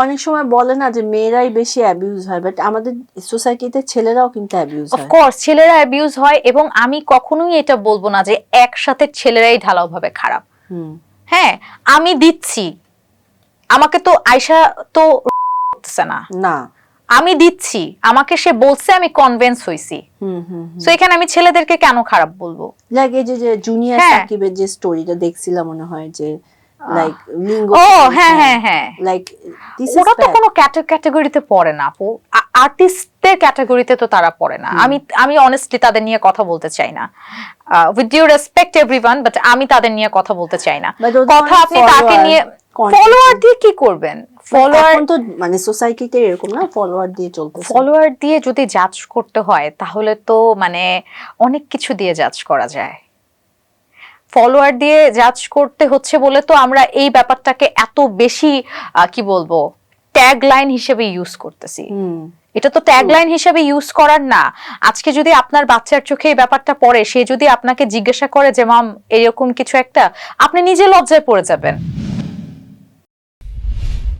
অনেক সময় বলে না যে মেয়েরাই বেশি অ্যাবিউজ হয়, বাট আমাদের সোসাইটিতে ছেলেরাও কিন্তু অ্যাবিউজ হয়। অফকোর্স ছেলেরা অ্যাবিউজ হয়, এবং আমি কখনোই এটা বলবো না যে একসাথে ছেলেরাই ঢালাও ভাবে খারাপ। হ্যাঁ, আমি দিচ্ছি, আমাকে তো আয়শা তো করতেছে না, না আমি দিচ্ছি, আমাকে সে বলছে, আমি কনভিন্স হইছি। সো এখানে আমি ছেলেদেরকে কেন খারাপ বলবো? লাইক এই যে জুনিয়র হ্যাঁ। সাকিবের যে স্টোরিটা দেখছিলাম মনে হয় যে লাইক লিঙ্গ, ও হ্যাঁ হ্যাঁ হ্যাঁ, লাইক দিস ওরা ইজ তো ব্যাড। কোনো ক্যাটাগরিতে পড়ে না আপু, আর্টিস্টদের ক্যাটাগরিতে তো তারা পড়ে না। আমি অনেস্টলি তাদের নিয়ে কথা বলতে চাই না, with due respect everyone, but আমি তাদের নিয়ে কথা বলতে চাই না। But ওদের কথা অনেক আপনি তাকে follower, নিয়ে, content ফলোয়ার দিয়ে কি করবেন? ফলোয়ার, এখন তো মানে সোসাইটিতে এরকম না, ফলোয়ার দিয়ে চলতেছে। ফলোয়ার দিয়ে যদি জাজ করতে হয় তাহলে তো মানে অনেক কিছু দিয়ে জাজ করা যায়। ফলোয়ার দিয়ে জাজ করতে হচ্ছে বলে তো আমরা এই ব্যাপারটাকে এত বেশি কি বলবো ট্যাগ লাইন হিসেবে ইউজ করতেছি। এটা তো ট্যাগ লাইন হিসেবে ইউজ করার না। আজকে যদি আপনার বাচ্চার চোখে এই ব্যাপারটা পড়ে, সে যদি আপনাকে জিজ্ঞাসা করে যে মাম এরকম কিছু একটা, আপনি নিজে লজ্জায় পড়ে যাবেন।